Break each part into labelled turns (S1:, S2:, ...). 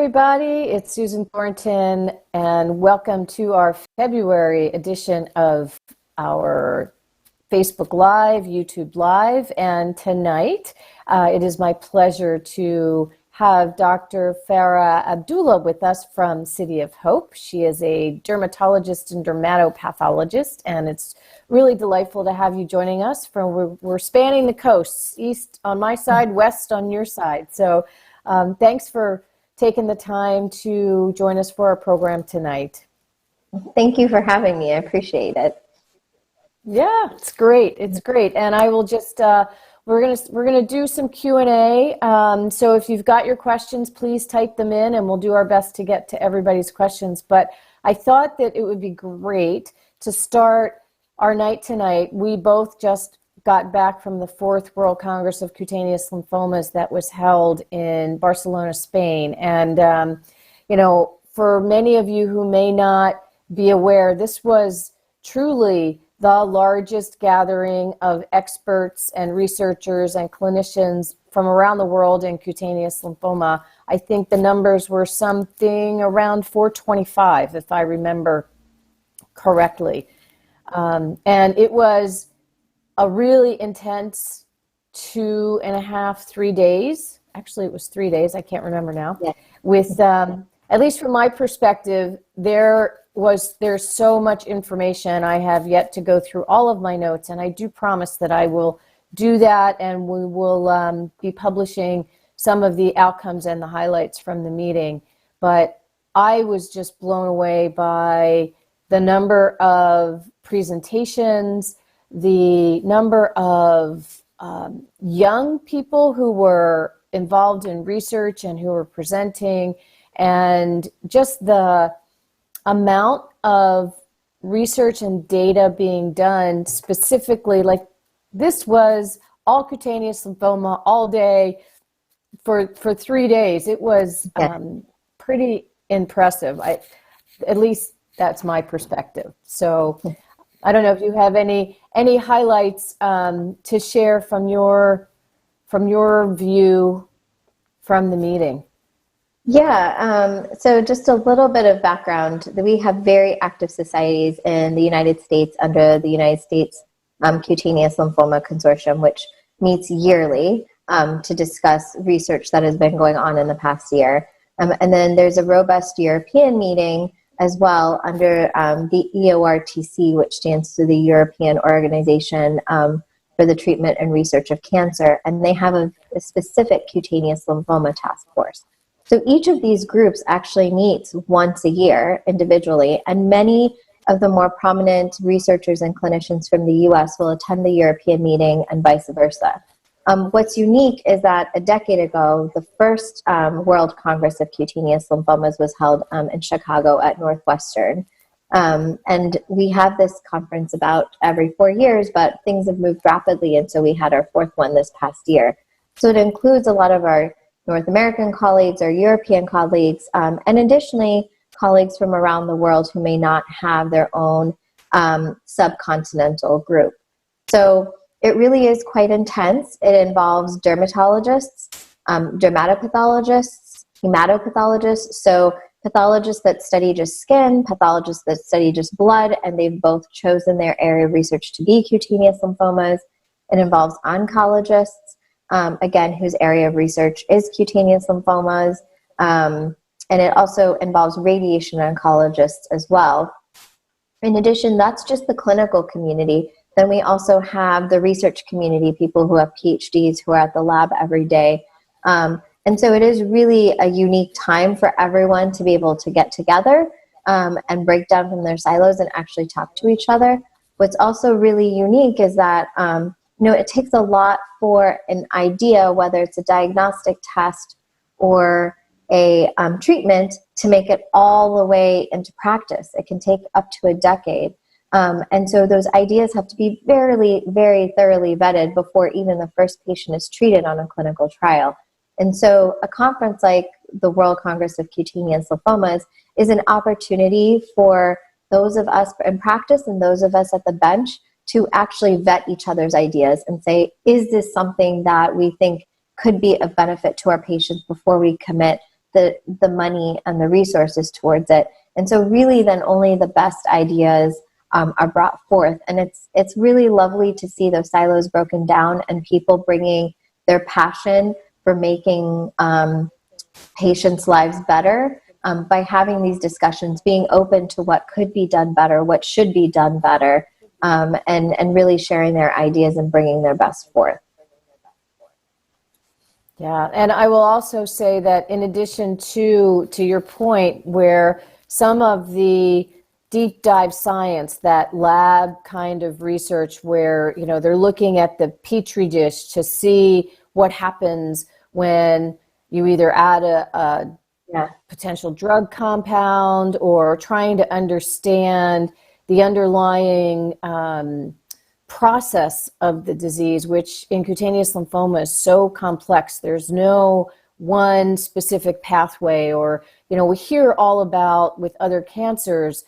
S1: everybody. It's Susan Thornton, and welcome to our February edition of our Facebook Live, YouTube Live. And tonight, it is my pleasure to have Dr. Farah Abdulla with us from City of Hope. She is a dermatologist and dermatopathologist, and it's really delightful to have you joining us. We're spanning the coasts, east on my side, west on your side. So thanks for taking the time to join us for our program tonight.
S2: Thank you for having me. I appreciate it.
S1: Yeah, it's great. It's great. And I will just, we're gonna do some Q&A. So if you've got your questions, please type them in and we'll do our best to get to everybody's questions. But I thought that it would be great to start our night tonight. We both just got back from the 4th World Congress of Cutaneous Lymphomas that was held in Barcelona, Spain. And, you know, for many of you who may not be aware, this was truly the largest gathering of experts and researchers and clinicians from around the world in cutaneous lymphoma. I think the numbers were something around 425, if I remember correctly. And it was a really intense 2.5, 3 days. Actually, it was 3 days. I can't remember now.
S2: Yeah.
S1: With, at least from my perspective, there's so much information. I have yet to go through all of my notes, and I do promise that I will do that, and we will be publishing some of the outcomes and the highlights from the meeting. But I was just blown away by the number of presentations, the number of young people who were involved in research and who were presenting, and just the amount of research and data being done specifically. Like, this was all cutaneous lymphoma all day for 3 days. It was pretty impressive. At least that's my perspective. So I don't know if you have any highlights to share from your view from the meeting.
S2: Yeah, so just a little bit of background. We have very active societies in the United States under the United States Cutaneous Lymphoma Consortium, which meets yearly to discuss research that has been going on in the past year. And then there's a robust European meeting as well under the EORTC, which stands for the European Organization for the Treatment and Research of Cancer, and they have a specific cutaneous lymphoma task force. So each of these groups actually meets once a year individually, and many of the more prominent researchers and clinicians from the US will attend the European meeting and vice versa. What's unique is that a decade ago, the first World Congress of Cutaneous Lymphomas was held in Chicago at Northwestern. And we have this conference about every 4 years, but things have moved rapidly, and so we had our 4th one this past year. So it includes a lot of our North American colleagues, our European colleagues, and additionally, colleagues from around the world who may not have their own subcontinental group. So it really is quite intense. It involves dermatologists, dermatopathologists, hematopathologists, so pathologists that study just skin, pathologists that study just blood, and they've both chosen their area of research to be cutaneous lymphomas. It involves oncologists, again, whose area of research is cutaneous lymphomas, and it also involves radiation oncologists as well. In addition, that's just the clinical community. Then we also have the research community, people who have PhDs who are at the lab every day. And so it is really a unique time for everyone to be able to get together and break down from their silos and actually talk to each other. What's also really unique is that it takes a lot for an idea, whether it's a diagnostic test or a treatment, to make it all the way into practice. It can take up to a decade. And so those ideas have to be very, very thoroughly vetted before even the first patient is treated on a clinical trial. And so a conference like the World Congress of Cutaneous Lymphomas is an opportunity for those of us in practice and those of us at the bench to actually vet each other's ideas and say, is this something that we think could be of benefit to our patients before we commit the money and the resources towards it. And so really then only the best ideas are brought forth. And it's really lovely to see those silos broken down and people bringing their passion for making patients' lives better by having these discussions, being open to what could be done better, what should be done better, and really sharing their ideas and bringing their best forth.
S1: Yeah, and I will also say that in addition to your point, where some of the deep dive science, that lab kind of research where, you know, they're looking at the petri dish to see what happens when you either add a potential drug compound or trying to understand the underlying process of the disease, which in cutaneous lymphoma is so complex. There's no one specific pathway, or, you know, we hear all about with other cancers,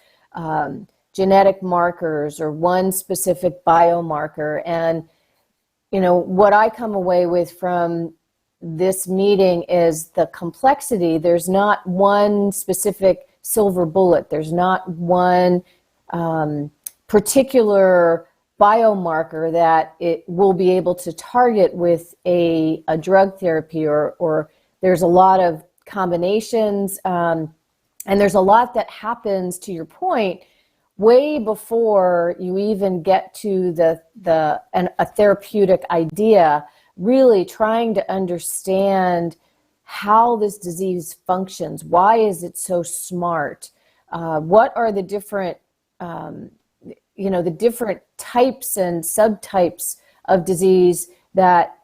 S1: genetic markers or one specific biomarker. And, you know, what I come away with from this meeting is the complexity. There's not one specific silver bullet. There's not one particular biomarker that it will be able to target with a drug therapy, or there's a lot of combinations, and there's a lot that happens, to your point, way before you even get to a therapeutic idea, really trying to understand how this disease functions. Why is it so smart? What are the different the different types and subtypes of disease that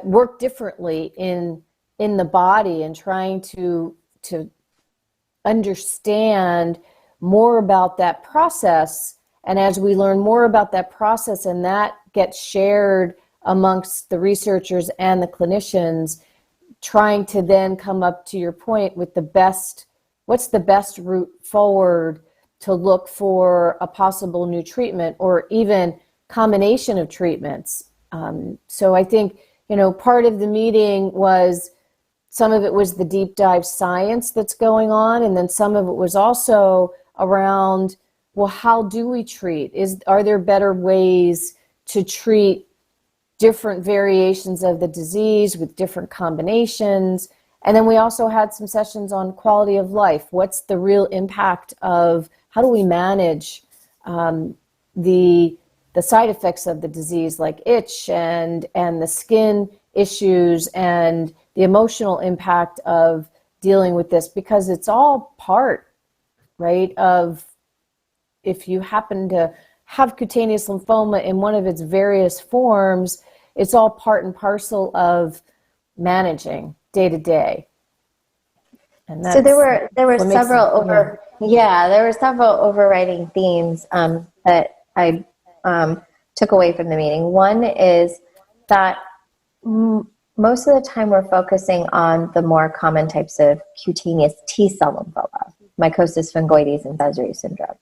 S1: work differently in the body, and trying to understand more about that process. And as we learn more about that process and that gets shared amongst the researchers and the clinicians, trying to then come up, to your point, with what's the best route forward to look for a possible new treatment or even combination of treatments. So I think, you know, part of the meeting was, some of it was the deep dive science that's going on, and then some of it was also around, well, how do we treat? Are there better ways to treat different variations of the disease with different combinations? And then we also had some sessions on quality of life. What's the real impact of, how do we manage the side effects of the disease, like itch and the skin issues and the emotional impact of dealing with this? Because it's all part, right, of, if you happen to have cutaneous lymphoma in one of its various forms, it's all part and parcel of managing day to day. And
S2: so there were several there were several overriding themes that I took away from the meeting. One is that most of the time we're focusing on the more common types of cutaneous T-cell lymphoma, Mycosis Fungoides and Sézary syndrome.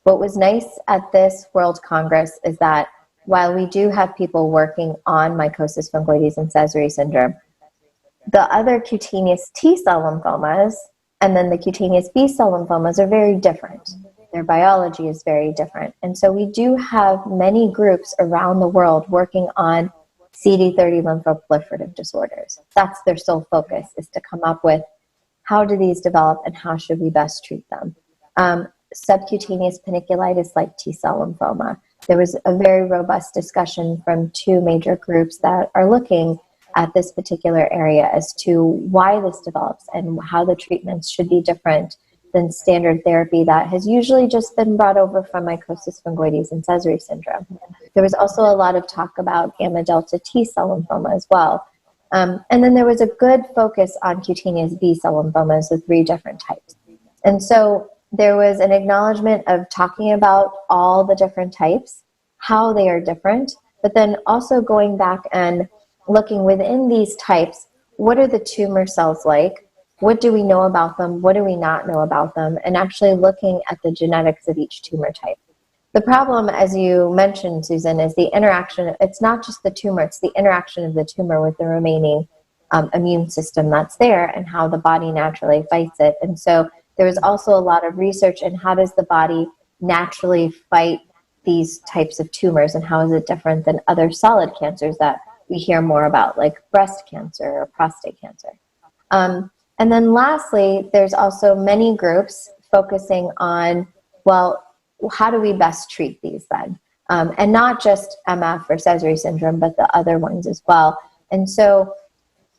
S2: What was nice at this World Congress is that while we do have people working on Mycosis Fungoides and Sézary syndrome, the other cutaneous T-cell lymphomas and then the cutaneous B-cell lymphomas are very different. Their biology is very different. And so we do have many groups around the world working on CD30 lymphoproliferative disorders. That's their sole focus, is to come up with, how do these develop and how should we best treat them? Subcutaneous panniculitis like T-cell lymphoma. There was a very robust discussion from two major groups that are looking at this particular area as to why this develops and how the treatments should be different than standard therapy that has usually just been brought over from Mycosis Fungoides and Sézary syndrome. There was also a lot of talk about gamma delta T-cell lymphoma as well. And then there was a good focus on cutaneous B-cell lymphomas with 3 different types. And so there was an acknowledgement of talking about all the different types, how they are different, but then also going back and looking within these types, what are the tumor cells like? What do we know about them? What do we not know about them? And actually looking at the genetics of each tumor type. The problem, as you mentioned, Susan, is the interaction. It's not just the tumor, it's the interaction of the tumor with the remaining immune system that's there and how the body naturally fights it. And so there was also a lot of research in how does the body naturally fight these types of tumors, and how is it different than other solid cancers that we hear more about, like breast cancer or prostate cancer. And then lastly, there's also many groups focusing on, well, how do we best treat these then? And not just MF or Sézary syndrome, but the other ones as well. And so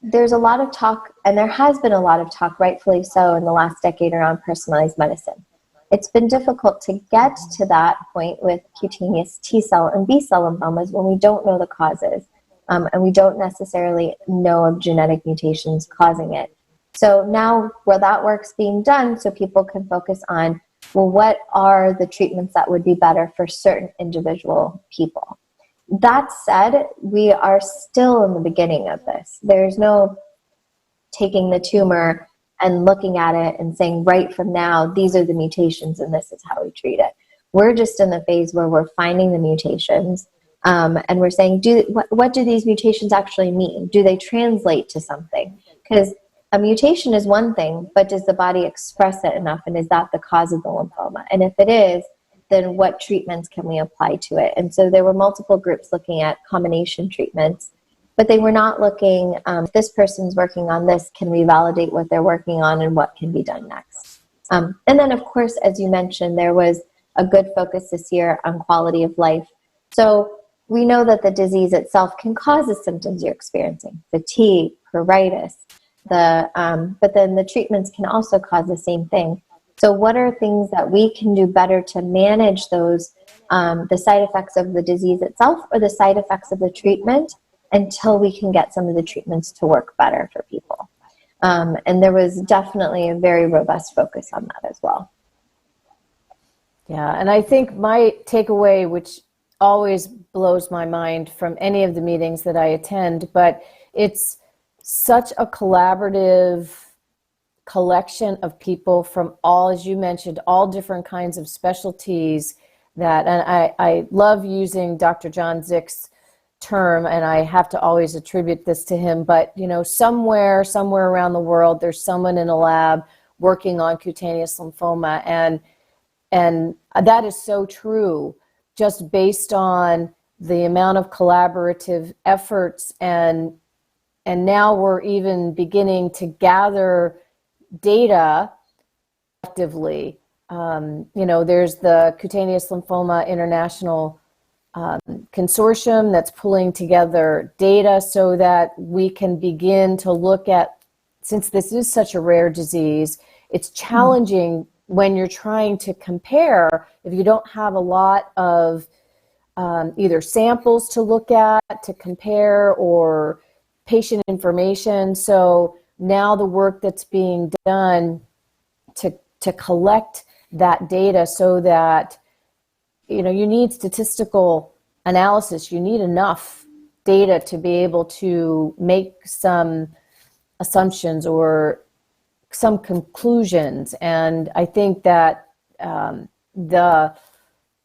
S2: there's a lot of talk, and there has been a lot of talk, rightfully so, in the last decade around personalized medicine. It's been difficult to get to that point with cutaneous T-cell and B-cell lymphomas when we don't know the causes, and we don't necessarily know of genetic mutations causing it. So now where that work's being done, so people can focus on, well, what are the treatments that would be better for certain individual people? That said, we are still in the beginning of this. There's no taking the tumor and looking at it and saying, right from now, these are the mutations and this is how we treat it. We're just in the phase where we're finding the mutations, and we're saying, what do these mutations actually mean? Do they translate to something? Because a mutation is one thing, but does the body express it enough, and is that the cause of the lymphoma? And if it is, then what treatments can we apply to it? And so there were multiple groups looking at combination treatments, but they were not looking, if this person's working on this, can we validate what they're working on and what can be done next? And then, of course, as you mentioned, there was a good focus this year on quality of life. So we know that the disease itself can cause the symptoms you're experiencing, fatigue, pruritus, but then the treatments can also cause the same thing. So what are things that we can do better to manage those, the side effects of the disease itself or the side effects of the treatment, until we can get some of the treatments to work better for people? And there was definitely a very robust focus on that as well.
S1: Yeah, and I think my takeaway, which always blows my mind from any of the meetings that I attend, but it's such a collaborative collection of people from all, as you mentioned, all different kinds of specialties that, and I love using Dr. John Zick's term, and I have to always attribute this to him, but you know, somewhere around the world, there's someone in a lab working on cutaneous lymphoma, and that is so true, just based on the amount of collaborative efforts, and now we're even beginning to gather data actively. You know, there's the Cutaneous Lymphoma International Consortium that's pulling together data so that we can begin to look at, since this is such a rare disease, it's challenging when you're trying to compare, if you don't have a lot of either samples to look at, to compare, or patient information. So now the work that's being done to collect that data, so that, you know, you need statistical analysis, you need enough data to be able to make some assumptions or some conclusions. And I think that the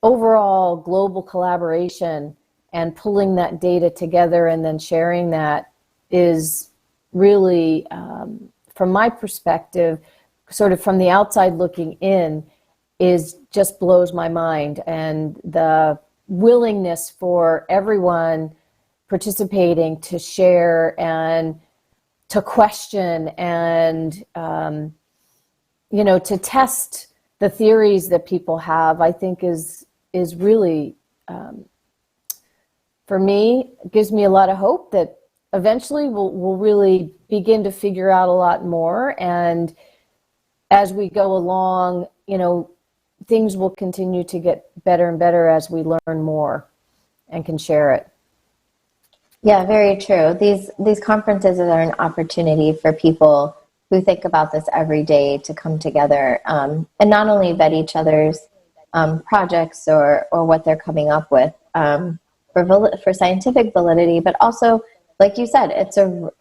S1: overall global collaboration and pulling that data together and then sharing that is really, from my perspective, sort of from the outside looking in, is just blows my mind. And the willingness for everyone participating to share and to question and, you know, to test the theories that people have, I think is really, for me, gives me a lot of hope that eventually we'll really begin to figure out a lot more. And as we go along, you know, things will continue to get better and better as we learn more and can share it.
S2: Yeah, very true. These conferences are an opportunity for people who think about this every day to come together, and not only vet each other's projects or what they're coming up with for scientific validity, but also, like you said,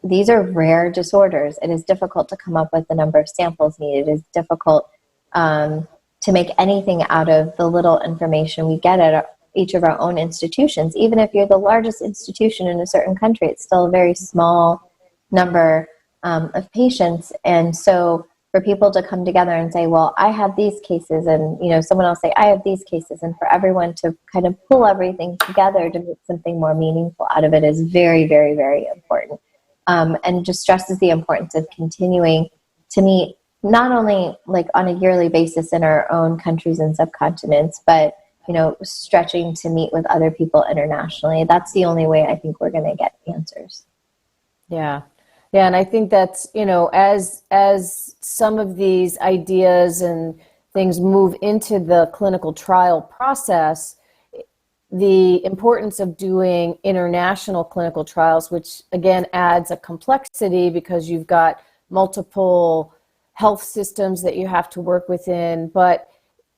S2: these are rare disorders. It is difficult to come up with the number of samples needed. It is difficult to make anything out of the little information we get at each of our own institutions. Even if you're the largest institution in a certain country, it's still a very small number of patients. And so for people to come together and say, well, I have these cases, and someone else say, I have these cases, and for everyone to kind of pull everything together to make something more meaningful out of it is very, very, very important. And just stresses the importance of continuing to meet not only like on a yearly basis in our own countries and subcontinents, but stretching to meet with other people internationally. That's the only way I think we're going to get answers.
S1: Yeah. Yeah, and I think that's, as some of these ideas and things move into the clinical trial process, the importance of doing international clinical trials, which again adds a complexity because you've got multiple health systems that you have to work within, but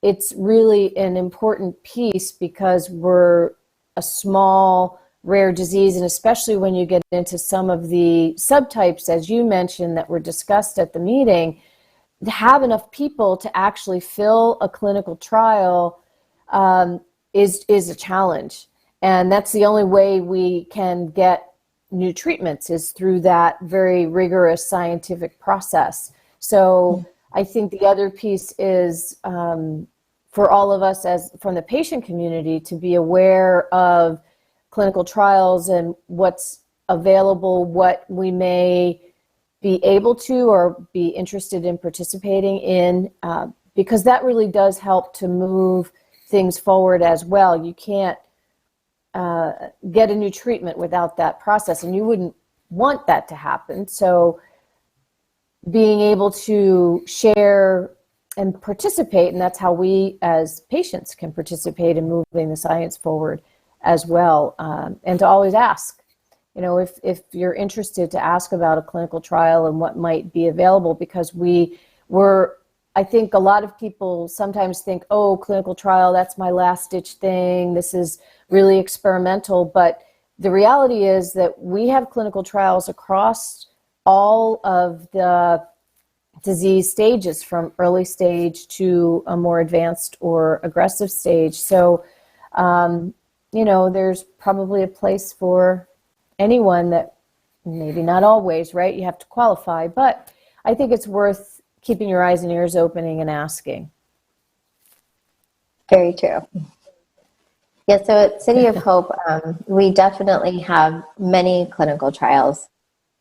S1: it's really an important piece because we're a small rare disease, and especially when you get into some of the subtypes, as you mentioned, that were discussed at the meeting, to have enough people to actually fill a clinical trial is a challenge. And that's the only way we can get new treatments is through that very rigorous scientific process. So I think the other piece is for all of us as from the patient community to be aware of clinical trials and what's available, what we may be able to or be interested in participating in, because that really does help to move things forward as well. You can't get a new treatment without that process, and you wouldn't want that to happen. So being able to share and participate, and that's how we as patients can participate in moving the science forward as well, and to always ask, if you're interested, to ask about a clinical trial and what might be available, because I think a lot of people sometimes think, oh, clinical trial, that's my last ditch thing, this is really experimental, but the reality is that we have clinical trials across all of the disease stages, from early stage to a more advanced or aggressive stage. So, there's probably a place for anyone, that maybe not always, right? You have to qualify, but I think it's worth keeping your eyes and ears opening and asking.
S2: Very true. Yeah, so at City of Hope, we definitely have many clinical trials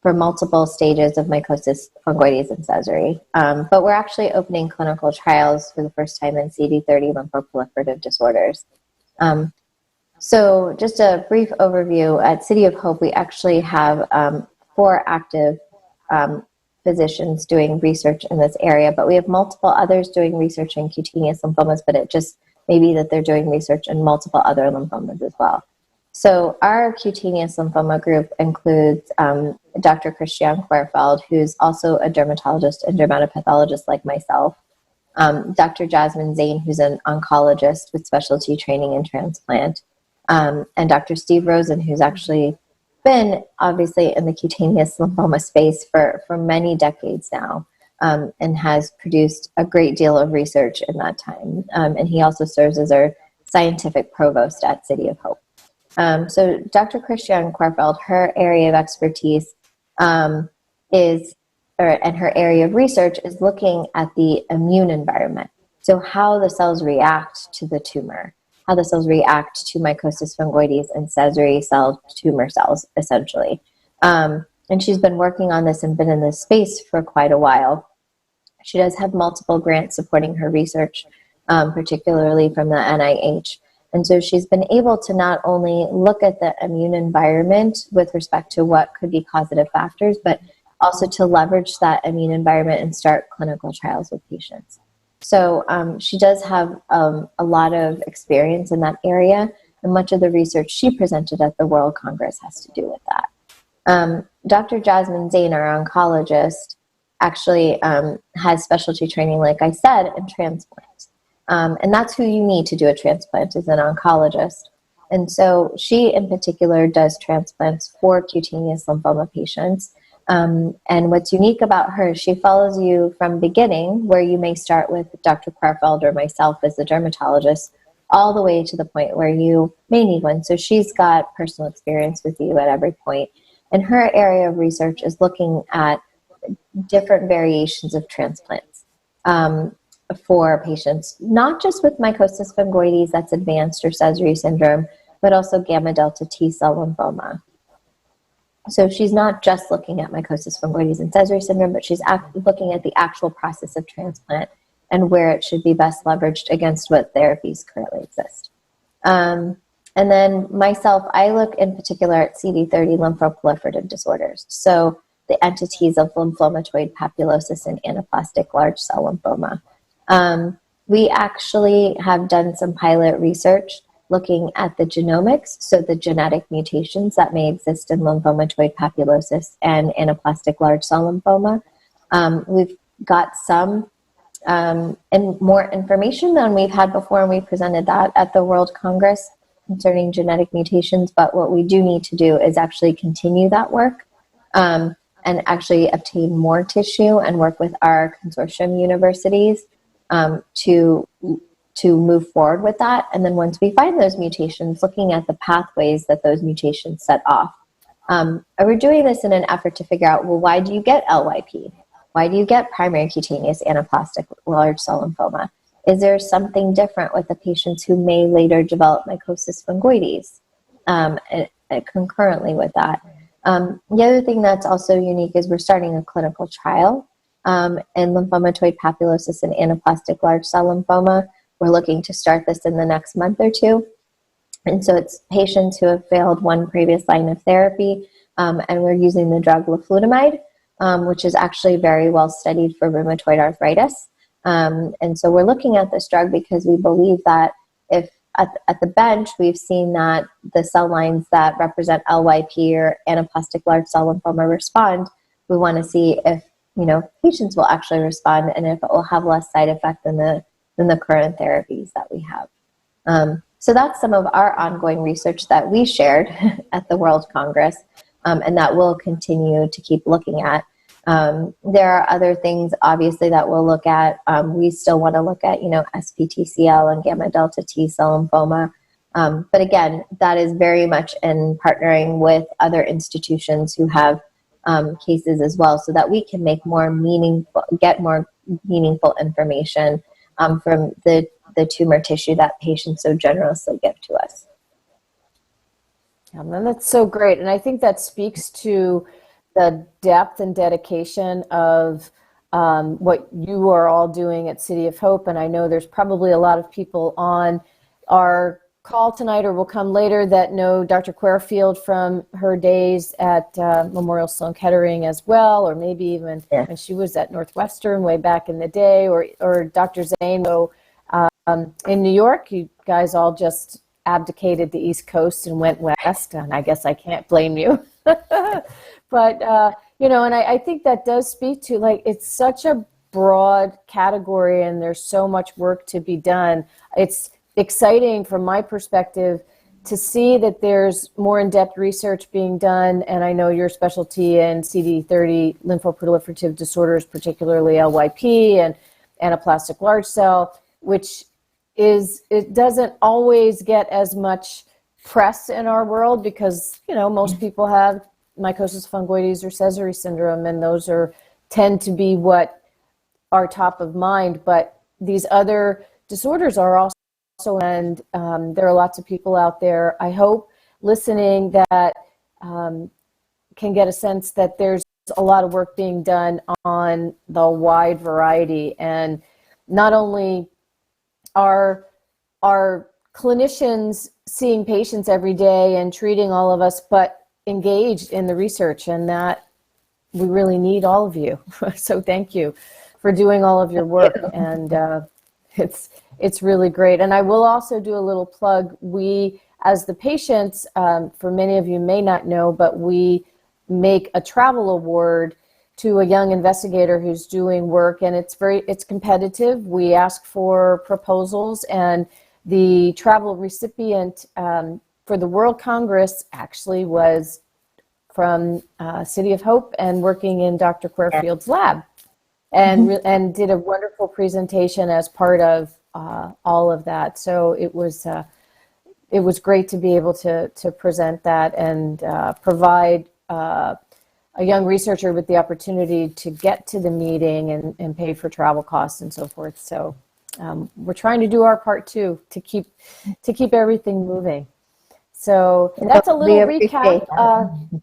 S2: for multiple stages of mycosis fungoides and Sézary. But we're actually opening clinical trials for the first time in CD30 lymphoproliferative disorders. So just a brief overview, at City of Hope, we actually have 4 active physicians doing research in this area, but we have multiple others doing research in cutaneous lymphomas, but it just may be that they're doing research in multiple other lymphomas as well. So our cutaneous lymphoma group includes Dr. Christian Querfeld, who's also a dermatologist and dermatopathologist like myself, Dr. Jasmine Zain, who's an oncologist with specialty training in transplant, and Dr. Steve Rosen, who's actually been obviously in the cutaneous lymphoma space for many decades now, and has produced a great deal of research in that time. And he also serves as our scientific provost at City of Hope. So Dr. Christian Querfeld, her area of expertise and her area of research is looking at the immune environment. So how the cells react to the tumor, how the cells react to mycosis fungoides and Sézary cell tumor cells, essentially. And she's been working on this and been in this space for quite a while. She does have multiple grants supporting her research, particularly from the NIH. And so she's been able to not only look at the immune environment with respect to what could be causative factors, but also to leverage that immune environment and start clinical trials with patients. So she does have a lot of experience in that area, and much of the research she presented at the World Congress has to do with that. Dr. Jasmine Zain, our oncologist, actually has specialty training, like I said, in transplant. And that's who you need to do a transplant, is an oncologist. And so she in particular does transplants for cutaneous lymphoma patients. And what's unique about her, she follows you from beginning, where you may start with Dr. Querfeld or myself as the dermatologist, all the way to the point where you may need one. So she's got personal experience with you at every point. And her area of research is looking at different variations of transplants for patients, not just with mycosis fungoides, that's advanced, or Sézary syndrome, but also gamma delta T cell lymphoma. So she's not just looking at mycosis fungoides and Sézary syndrome, but she's looking at the actual process of transplant and where it should be best leveraged against what therapies currently exist. And then myself, I look in particular at CD30 lymphoproliferative disorders. So the entities of lymphomatoid papulosis and anaplastic large cell lymphoma. We actually have done some pilot research looking at the genomics, so the genetic mutations that may exist in lymphomatoid papulosis and anaplastic large cell lymphoma. We've got some and more information than we've had before, and we presented that at the World Congress concerning genetic mutations. But what we do need to do is actually continue that work and actually obtain more tissue and work with our consortium universities to move forward with that. And then once we find those mutations, looking at the pathways that those mutations set off. We're doing this in an effort to figure out, well, why do you get LYP? Why do you get primary cutaneous anaplastic large cell lymphoma? Is there something different with the patients who may later develop mycosis fungoides concurrently with that? The other thing that's also unique is we're starting a clinical trial in lymphomatoid papulosis and anaplastic large cell lymphoma. We're looking to start this in the next month or two. And so it's patients who have failed one previous line of therapy, and we're using the drug leflunomide, which is actually very well studied for rheumatoid arthritis. And so we're looking at this drug because we believe that if at the bench, we've seen that the cell lines that represent LYP or anaplastic large cell lymphoma respond, we want to see if, patients will actually respond and if it will have less side effect than the current therapies that we have. So that's some of our ongoing research that we shared at the World Congress, and that we'll continue to keep looking at. There are other things, obviously, that we'll look at. We still want to look at, SPTCL and gamma delta T cell lymphoma. But again, that is very much in partnering with other institutions who have cases as well, so that we can make get more meaningful information from the tumor tissue that patients so generously give to us.
S1: Yeah, and that's so great. And I think that speaks to the depth and dedication of what you are all doing at City of Hope. And I know there's probably a lot of people on our call tonight or will come later that know Dr. Querfield from her days at Memorial Sloan Kettering as well, or maybe even when she was at Northwestern way back in the day, or Dr. Zane in New York. You guys all just abdicated the East Coast and went west, and I guess I can't blame you. But, and I think that does speak to, it's such a broad category and there's so much work to be done. It's exciting from my perspective to see that there's more in-depth research being done, and I know your specialty in CD30 lymphoproliferative disorders, particularly LYP and anaplastic large cell, which it doesn't always get as much press in our world because, most people have mycosis fungoides or Sézary syndrome, and those tend to be what are top of mind. But these other disorders are also, and there are lots of people out there, I hope, listening that can get a sense that there's a lot of work being done on the wide variety. And not only are clinicians seeing patients every day and treating all of us, but engaged in the research, and that we really need all of you. So thank you for doing all of your work, and it's really great. And I will also do a little plug. We, as the patients, for many of you may not know, but we make a travel award to a young investigator who's doing work, and it's competitive. We ask for proposals, and the travel recipient for the World Congress actually was from City of Hope and working in Dr. Querfield's lab, and did a wonderful presentation as part of all of that. So it was great to be able to present that and provide a young researcher with the opportunity to get to the meeting and pay for travel costs and so forth. So we're trying to do our part too to keep everything moving. So that's a little recap.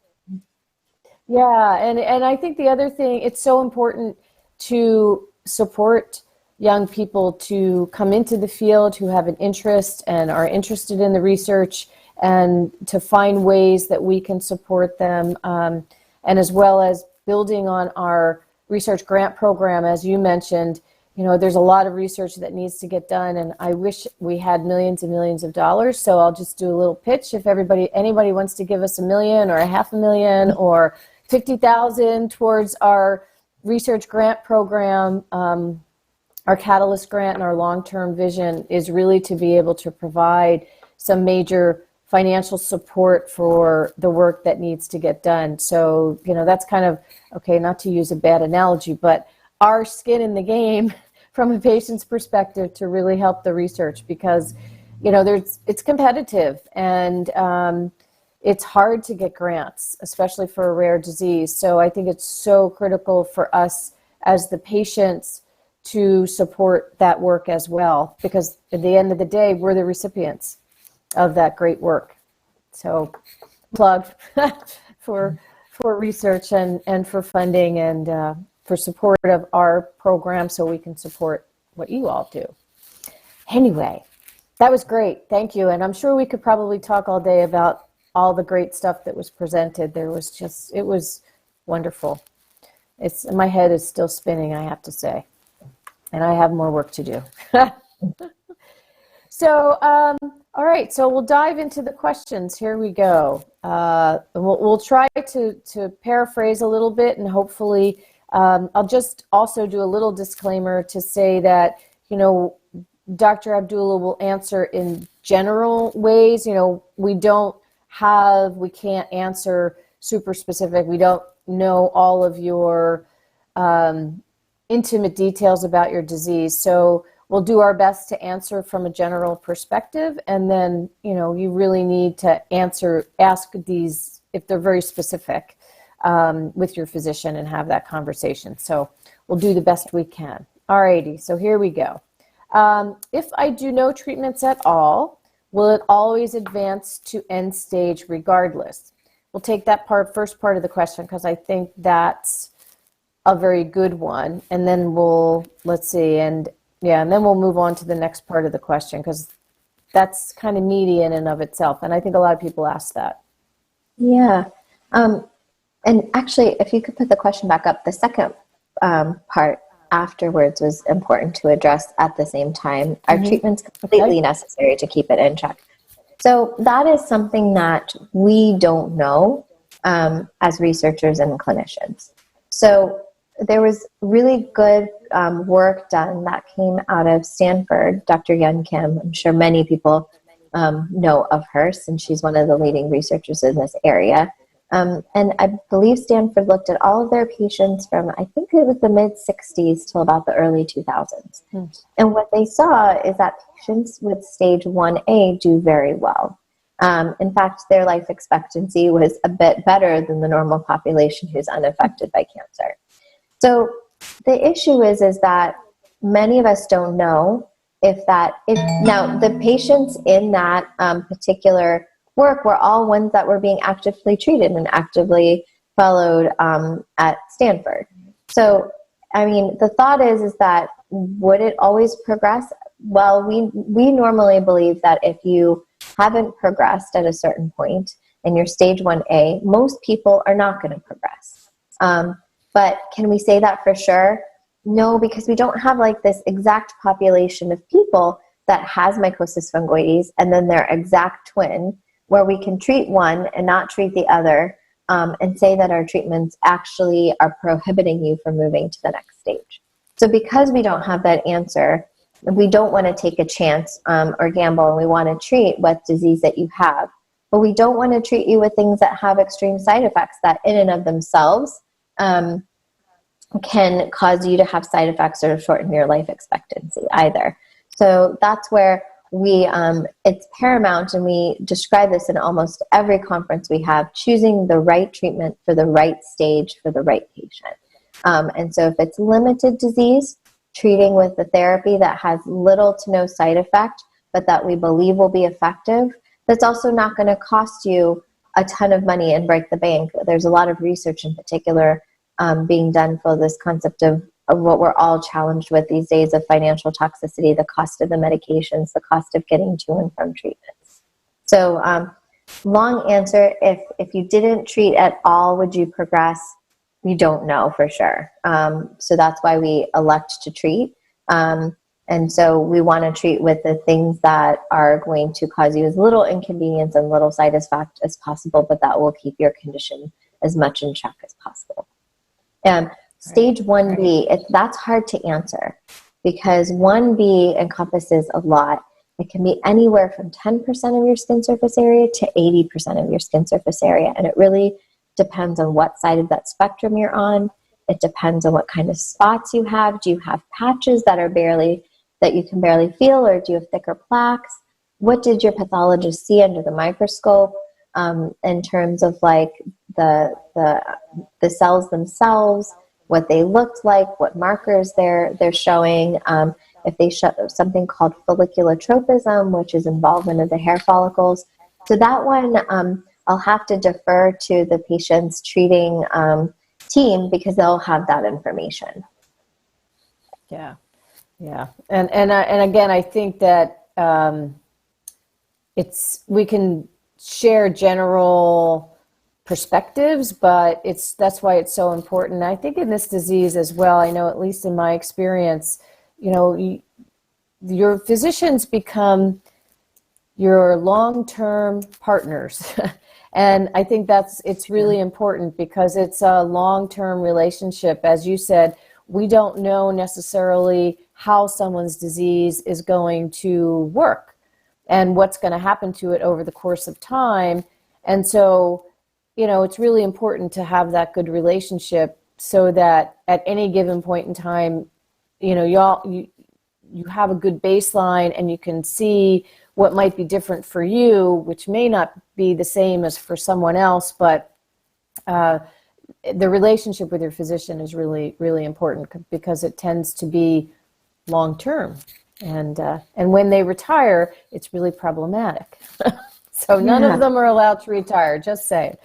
S1: Yeah, and I think the other thing, it's so important to support young people to come into the field who have an interest and are interested in the research, and to find ways that we can support them, and as well as building on our research grant program. As you mentioned, you know, there's a lot of research that needs to get done, and I wish we had millions and millions of dollars. So I'll just do a little pitch. If anybody wants to give us $1 million or $500,000 or 50,000 towards our research grant program, our Catalyst grant and our long-term vision is really to be able to provide some major financial support for the work that needs to get done. So, you know, that's kind of, okay, not to use a bad analogy, but our skin in the game from a patient's perspective to really help the research, because, you know, it's competitive, and it's hard to get grants, especially for a rare disease. So I think it's so critical for us as the patients to support that work as well, because at the end of the day, we're the recipients of that great work. So plug for research and for funding and for support of our program, so we can support what you all do. Anyway, that was great. Thank you. And I'm sure we could probably talk all day about all the great stuff that was presented. It was wonderful. My head is still spinning, I have to say. And I have more work to do. So, all right, so we'll dive into the questions. Here we go. We'll try to paraphrase a little bit, and hopefully I'll just also do a little disclaimer to say that, you know, Dr. Abdulla will answer in general ways. You know, we can't answer super specific. We don't know all of your intimate details about your disease. So we'll do our best to answer from a general perspective, and then, you know, you really need to ask these if they're very specific with your physician and have that conversation. So we'll do the best we can. Alrighty, so here we go. If I do no treatments at all, will it always advance to end stage regardless? We'll take that first part of the question, because I think that's a very good one. And then let's see, and then we'll move on to the next part of the question, because that's kind of meaty in and of itself. And I think a lot of people ask that.
S2: Yeah. And actually, if you could put the question back up, the second part afterwards was important to address at the same time. Are treatments completely necessary to keep it in check? So that is something that we don't know as researchers and clinicians. So there was really good work done that came out of Stanford. Dr. Yun Kim, I'm sure many people know of her, since she's one of the leading researchers in this area. And I believe Stanford looked at all of their patients from, I think it was the mid-60s till about the early 2000s. And what they saw is that patients with stage 1A do very well. In fact, their life expectancy was a bit better than the normal population who's unaffected by cancer. So the issue is that many of us don't know if now the patients in that particular work were all ones that were being actively treated and actively followed at Stanford. So, I mean, the thought is that would it always progress? Well, we normally believe that if you haven't progressed at a certain point and you're stage 1A, most people are not going to progress. But can we say that for sure? No, because we don't have like this exact population of people that has mycosis fungoides and then their exact twin, where we can treat one and not treat the other, and say that our treatments actually are prohibiting you from moving to the next stage. So because we don't have that answer, we don't want to take a chance or gamble, and we want to treat what disease that you have. But we don't want to treat you with things that have extreme side effects that in and of themselves can cause you to have side effects or shorten your life expectancy either. So that's where it's paramount, and we describe this in almost every conference we have, choosing the right treatment for the right stage for the right patient. And so if it's limited disease, treating with the therapy that has little to no side effect, but that we believe will be effective, that's also not going to cost you a ton of money and break the bank. There's a lot of research in particular being done for this concept of what we're all challenged with these days of financial toxicity, the cost of the medications, the cost of getting to and from treatments. So long answer, if you didn't treat at all, would you progress? We don't know for sure. So that's why we elect to treat. And so we want to treat with the things that are going to cause you as little inconvenience and little side effect as possible, but that will keep your condition as much in check as possible. Stage 1B, that's hard to answer because 1B encompasses a lot. It can be anywhere from 10% of your skin surface area to 80% of your skin surface area. And it really depends on what side of that spectrum you're on. It depends on what kind of spots you have. Do you have patches that you can barely feel, or do you have thicker plaques? What did your pathologist see under the microscope in terms of like the cells themselves, what they looked like, what markers they're showing, if they show something called follicular tropism, which is involvement of the hair follicles. So that one, I'll have to defer to the patient's treating team because they'll have that information.
S1: Yeah. Yeah. And again, I think that we can share general perspectives, but that's why it's so important. I think in this disease as well, I know at least in my experience, your physicians become your long-term partners. And I think it's really important because it's a long-term relationship. As you said, we don't know necessarily how someone's disease is going to work and what's going to happen to it over the course of time. And so, it's really important to have that good relationship so that at any given point in time, you have a good baseline and you can see what might be different for you, which may not be the same as for someone else, but the relationship with your physician is really, really important because it tends to be long-term. And when they retire, it's really problematic. So none of them are allowed to retire, just saying.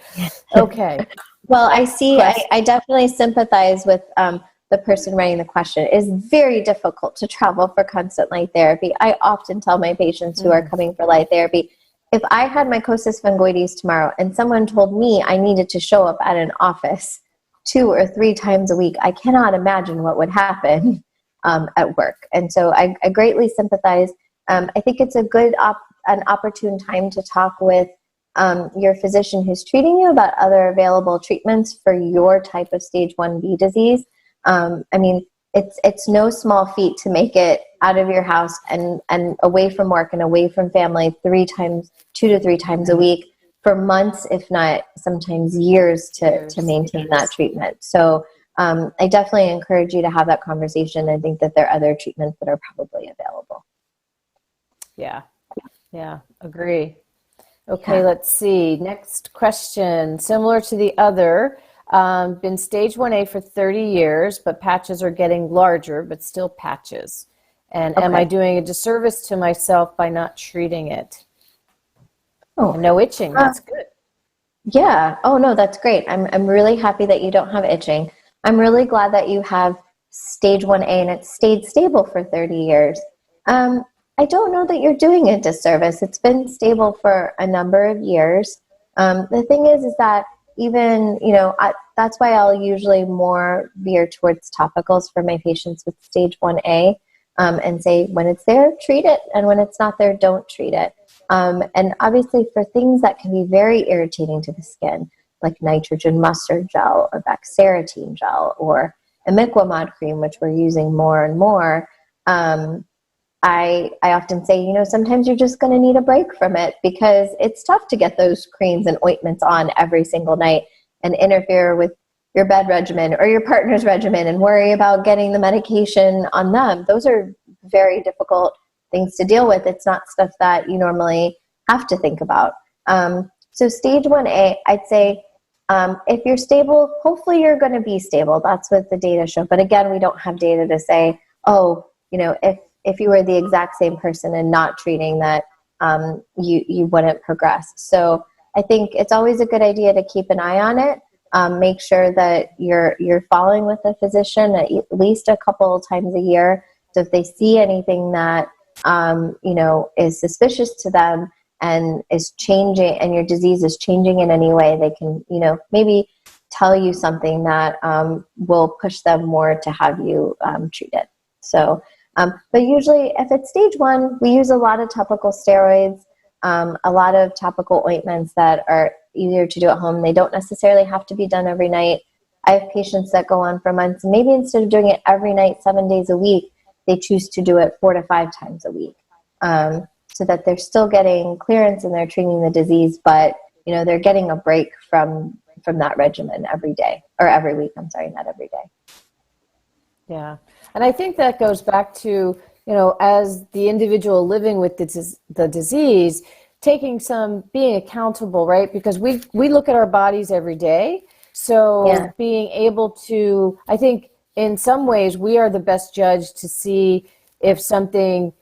S1: Okay.
S2: Well, I definitely sympathize with the person writing the question. It is very difficult to travel for constant light therapy. I often tell my patients who are coming for light therapy, if I had mycosis fungoides tomorrow and someone told me I needed to show up at an office 2 or 3 times a week, I cannot imagine what would happen at work. And so I greatly sympathize. I think it's an opportune time to talk with your physician who's treating you about other available treatments for your type of stage 1B disease. It's no small feat to make it out of your house and away from work and away from family 2 to 3 times a week for months, if not sometimes years to maintain that treatment. So I definitely encourage you to have that conversation. I think that there are other treatments that are probably available.
S1: Yeah, agree. Okay, let's see. Next question. Similar to the other, been stage 1A for 30 years, but patches are getting larger, but still patches. And am I doing a disservice to myself by not treating it? Oh, and no itching. That's good.
S2: Yeah. Oh, no, that's great. I'm really happy that you don't have itching. I'm really glad that you have stage 1A and it's stayed stable for 30 years. I don't know that you're doing a disservice. It's been stable for a number of years. The thing is that even, that's why I'll usually more veer towards topicals for my patients with stage 1A and say, when it's there, treat it. And when it's not there, don't treat it. And obviously for things that can be very irritating to the skin, like nitrogen mustard gel or bacsaritine gel or imiquimod cream, which we're using more and more, I often say, sometimes you're just going to need a break from it because it's tough to get those creams and ointments on every single night and interfere with your bed regimen or your partner's regimen and worry about getting the medication on them. Those are very difficult things to deal with. It's not stuff that you normally have to think about. So stage 1A, I'd say if you're stable, hopefully you're going to be stable. That's what the data show. But again, we don't have data to say, oh, if you were the exact same person and not treating that, you wouldn't progress. So I think it's always a good idea to keep an eye on it. Make sure that you're following with a physician at least a couple of times a year. So if they see anything that is suspicious to them and is changing, and your disease is changing in any way, they can maybe tell you something that will push them more to have you treated. So, but usually if it's stage 1, we use a lot of topical steroids, a lot of topical ointments that are easier to do at home. They don't necessarily have to be done every night. I have patients that go on for months. Maybe instead of doing it every night, 7 days a week, they choose to do it 4 to 5 times a week, so that they're still getting clearance and they're treating the disease, but they're getting a break from that regimen every day, or every week. I'm sorry, not every day.
S1: Yeah, and I think that goes back to as the individual living with the disease, being accountable, right? Because we look at our bodies every day. So being able to, I think in some ways we are the best judge to see if something,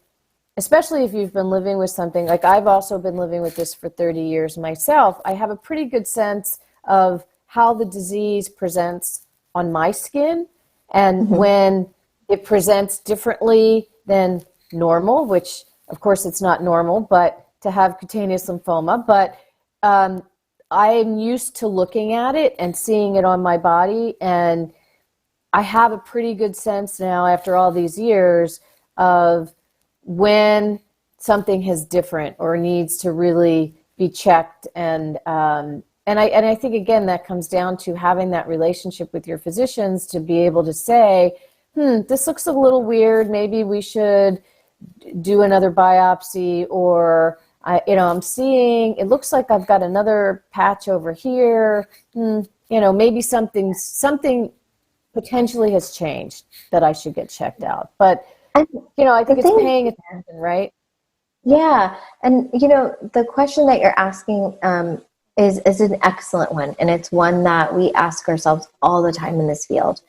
S1: especially if you've been living with something, like I've also been living with this for 30 years myself, I have a pretty good sense of how the disease presents on my skin, and when it presents differently than normal, which of course it's not normal, but to have cutaneous lymphoma, but I'm used to looking at it and seeing it on my body, and I have a pretty good sense now after all these years of when something is different or needs to really be checked. And I think again that comes down to having that relationship with your physicians to be able to say, this looks a little weird, maybe we should do another biopsy, or I'm seeing, it looks like I've got another patch over here. Maybe something potentially has changed that I should get checked out. But, I think it's paying attention, right?
S2: Yeah. And, the question that you're asking is an excellent one. And it's one that we ask ourselves all the time in this field.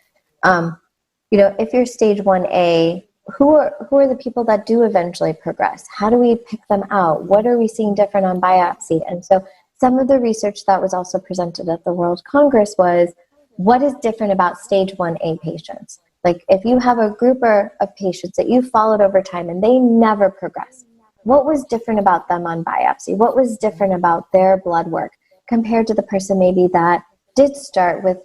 S2: If you're stage 1A, who are the people that do eventually progress? How do we pick them out? What are we seeing different on biopsy? And so some of the research that was also presented at the World Congress was, what is different about stage 1A patients? Like if you have a group of patients that you followed over time and they never progress, what was different about them on biopsy? What was different about their blood work compared to the person maybe that did start with,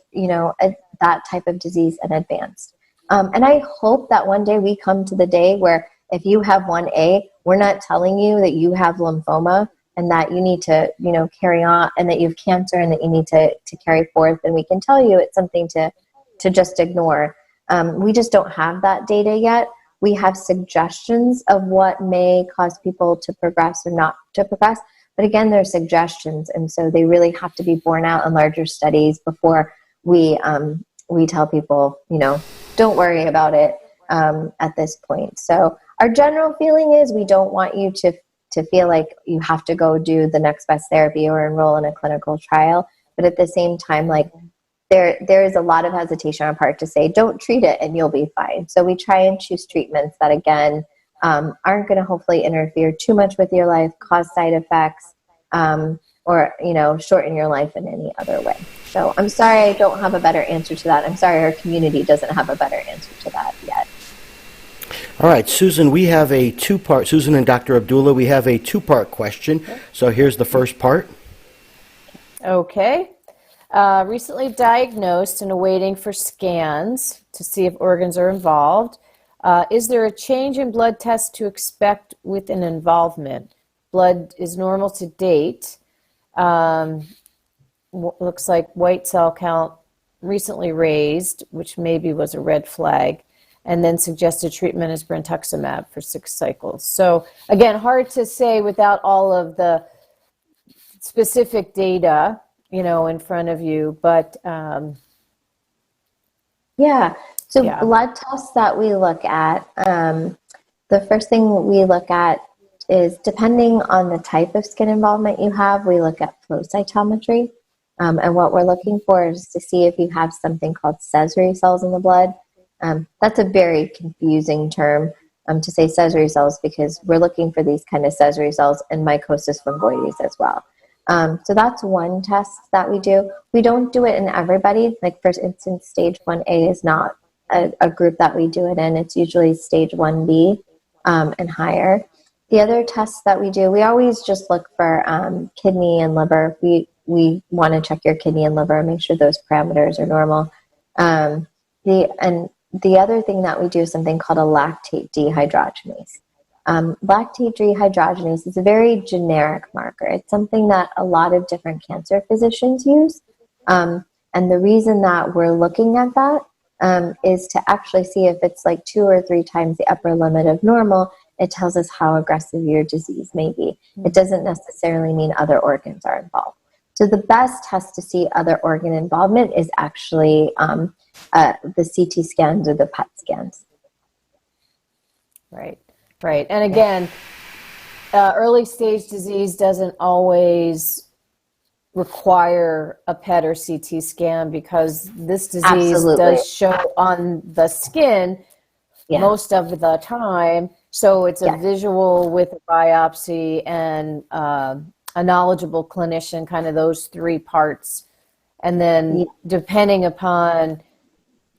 S2: that type of disease and advanced? And I hope that one day we come to the day where if you have 1A, we're not telling you that you have lymphoma and that you need to, carry on, and that you have cancer and that you need to carry forth. And we can tell you it's something to just ignore. We just don't have that data yet. We have suggestions of what may cause people to progress or not to progress. But again, they're suggestions. And so they really have to be borne out in larger studies before we tell people, don't worry about it at this point. So our general feeling is we don't want you to feel like you have to go do the next best therapy or enroll in a clinical trial. But at the same time, there is a lot of hesitation on our part to say, don't treat it and you'll be fine. So we try and choose treatments that, again, aren't going to hopefully interfere too much with your life, cause side effects, or, shorten your life in any other way. So I'm sorry I don't have a better answer to that. I'm sorry our community doesn't have a better answer to that yet.
S3: All right, Susan, we have a two-part, Susan and Dr. Abdulla, we have a two-part question. Okay. So here's the first part.
S1: Okay. Recently diagnosed and awaiting for scans to see if organs are involved. Is there a change in blood tests to expect with an involvement? Blood is normal to date. Looks like white cell count recently raised, which maybe was a red flag, and then suggested treatment is brentuximab for 6 cycles. So again, hard to say without all of the specific data, in front of you, but blood tests that we look at, the
S2: the first thing we look at is, depending on the type of skin involvement you have, we look at flow cytometry. And what we're looking for is to see if you have something called Sézary cells in the blood. That's a very confusing term to say Sézary cells, because we're looking for these kind of Sézary cells in Mycosis Fungoides as well. So that's one test that we do. We don't do it in everybody. Like, for instance, stage 1A is not a group that we do it in. It's usually stage 1B and higher. The other tests that we do, we always just look for kidney and liver. We want to check your kidney and liver and make sure those parameters are normal. The other thing that we do is something called a lactate dehydrogenase. Lactate dehydrogenase is a very generic marker. It's something that a lot of different cancer physicians use. And the reason that we're looking at that is to actually see if it's like 2 or 3 times the upper limit of normal. It tells us how aggressive your disease may be. It doesn't necessarily mean other organs are involved. So the best test to see other organ involvement is actually the CT scans or the PET scans.
S1: Right, right. And again, early stage disease doesn't always require a PET or CT scan, because this disease does show on the skin most of the time. So it's a visual with a biopsy and a knowledgeable clinician, kind of those 3 parts. And then depending upon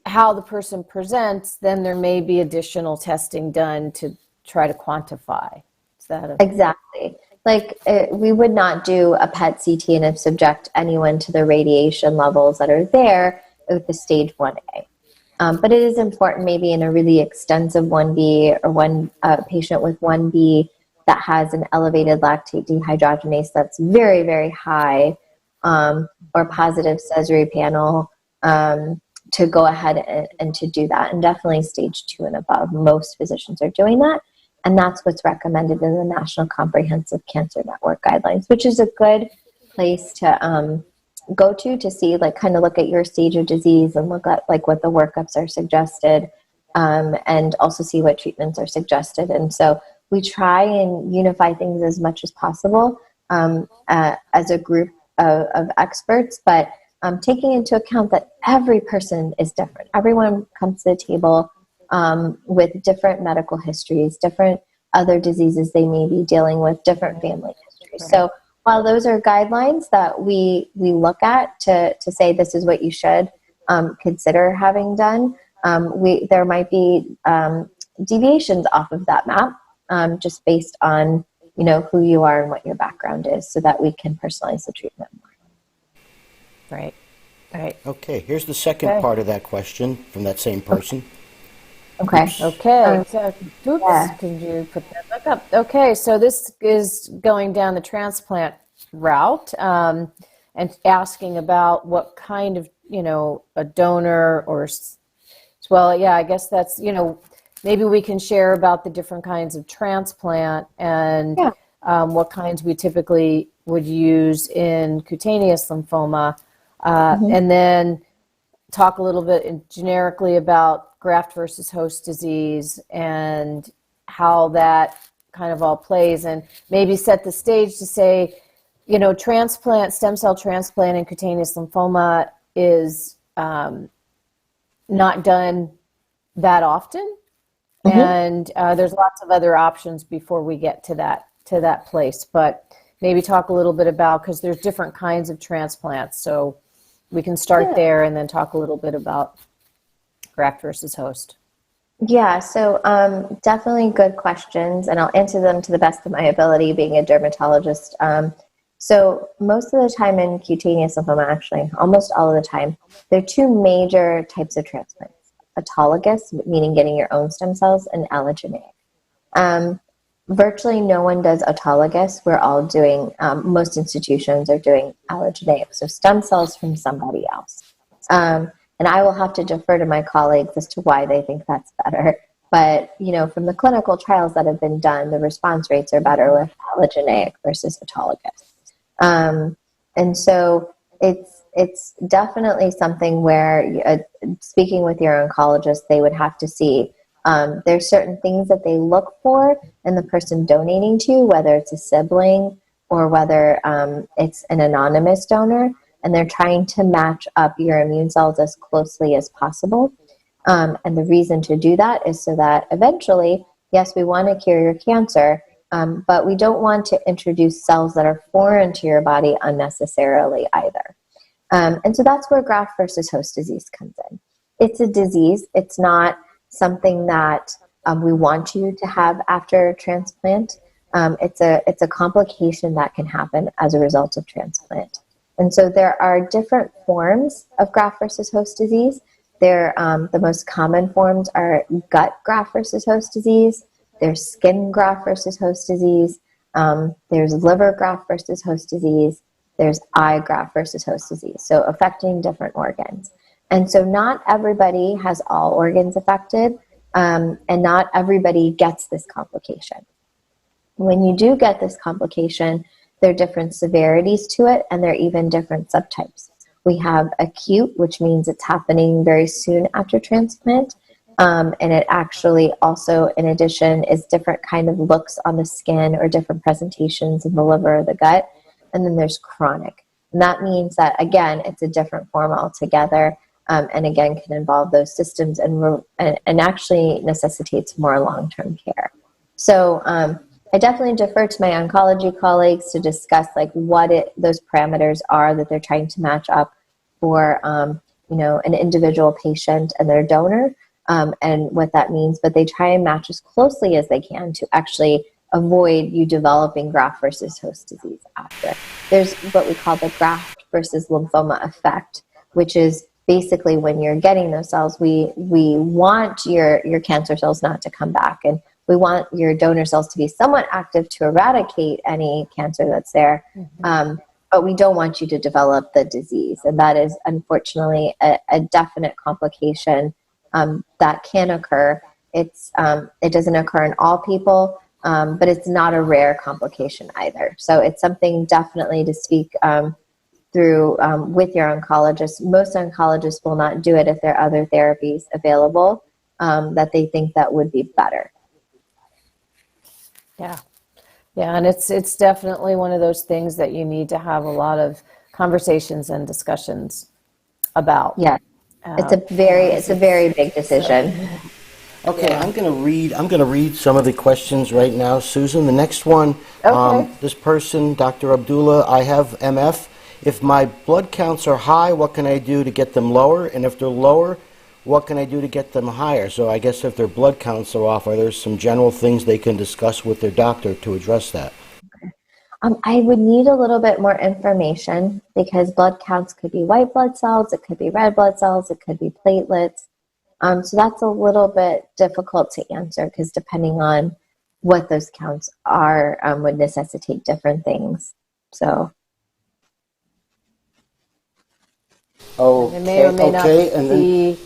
S1: how the person presents, then there may be additional testing done to try to quantify. Is that
S2: exactly. Like, we would not do a PET CT and subject anyone to the radiation levels that are there with the stage 1A. But it is important, maybe in a really extensive 1B or one patient with 1B that has an elevated lactate dehydrogenase that's very, very high, or positive Sézary panel, to go ahead and to do that. And definitely stage 2 and above. Most physicians are doing that. And that's what's recommended in the National Comprehensive Cancer Network guidelines, which is a good place to go to see, like, kind of look at your stage of disease and look at like what the workups are suggested, and also see what treatments are suggested. And so we try and unify things as much as possible as a group of experts, but taking into account that every person is different. Everyone comes to the table with different medical histories, different other diseases they may be dealing with, different family histories. Right. So while those are guidelines that we look at to say this is what you should consider having done, there might be deviations off of that map, just based on who you are and what your background is, so that we can personalize the treatment more.
S1: Right. Right.
S3: Okay, here's the second part of that question from that same person.
S1: Okay. Okay. Can you put that back up? Okay, so this is going down the transplant route, and asking about what kind of, a donor or, well, yeah, I guess that's, maybe we can share about the different kinds of transplant and what kinds we typically would use in cutaneous lymphoma, and then talk a little bit generically about graft versus host disease and how that kind of all plays, and maybe set the stage to say, transplant, stem cell transplant in cutaneous lymphoma is not done that often. And there's lots of other options before we get to that place. But maybe talk a little bit about, because there's different kinds of transplants, so we can start there and then talk a little bit about graft versus host.
S2: Yeah, so definitely good questions, and I'll answer them to the best of my ability, being a dermatologist. So most of the time in cutaneous lymphoma, actually, almost all of the time, there are 2 major types of transplants. Autologous, meaning getting your own stem cells, and allogeneic. Virtually no one does autologous. We're all doing, most institutions are doing allogeneic, so stem cells from somebody else. And I will have to defer to my colleagues as to why they think that's better. But, from the clinical trials that have been done, the response rates are better with allogeneic versus autologous. And so it's definitely something where, speaking with your oncologist, they would have to see There's certain things that they look for in the person donating to you, whether it's a sibling or whether it's an anonymous donor, and they're trying to match up your immune cells as closely as possible. And the reason to do that is so that eventually, yes, we want to cure your cancer, but we don't want to introduce cells that are foreign to your body unnecessarily either. And so that's where graft versus host disease comes in. It's a disease. It's not something that we want you to have after transplant. It's a complication that can happen as a result of transplant. And so there are different forms of graft versus host disease. The most common forms are gut graft versus host disease. There's skin graft versus host disease. There's liver graft versus host disease. There's eye graft versus host disease, so affecting different organs. And so not everybody has all organs affected, and not everybody gets this complication. When you do get this complication, there are different severities to it, and there are even different subtypes. We have acute, which means it's happening very soon after transplant, and it actually also, in addition, is different kind of looks on the skin or different presentations in the liver or the gut. And then there's chronic. And that means that, again, it's a different form altogether, and again, can involve those systems and actually necessitates more long-term care. So I definitely defer to my oncology colleagues to discuss like those parameters are that they're trying to match up for an individual patient and their donor, and what that means. But they try and match as closely as they can to actually avoid you developing graft versus host disease after. There's what we call the graft versus lymphoma effect, which is basically when you're getting those cells, we want your cancer cells not to come back, and we want your donor cells to be somewhat active to eradicate any cancer that's there, but we don't want you to develop the disease. And that is unfortunately a definite complication that can occur. It doesn't occur in all people, but it's not a rare complication either. So it's something definitely to speak through with your oncologist. Most oncologists will not do it if there are other therapies available that they think that would be better.
S1: Yeah, and it's definitely one of those things that you need to have a lot of conversations and discussions about.
S2: Yeah, it's a very big decision.
S3: Okay, yeah. I'm going to read some of the questions right now, Susan. The next one, this person, Dr. Abdulla, I have MF. If my blood counts are high, what can I do to get them lower? And if they're lower, what can I do to get them higher? So I guess if their blood counts are off, are there some general things they can discuss with their doctor to address that?
S2: Okay. I would need a little bit more information because blood counts could be white blood cells, it could be red blood cells, it could be platelets. So that's a little bit difficult to answer because depending on what those counts are would necessitate different things. So.
S3: Okay.
S1: It may or may not be.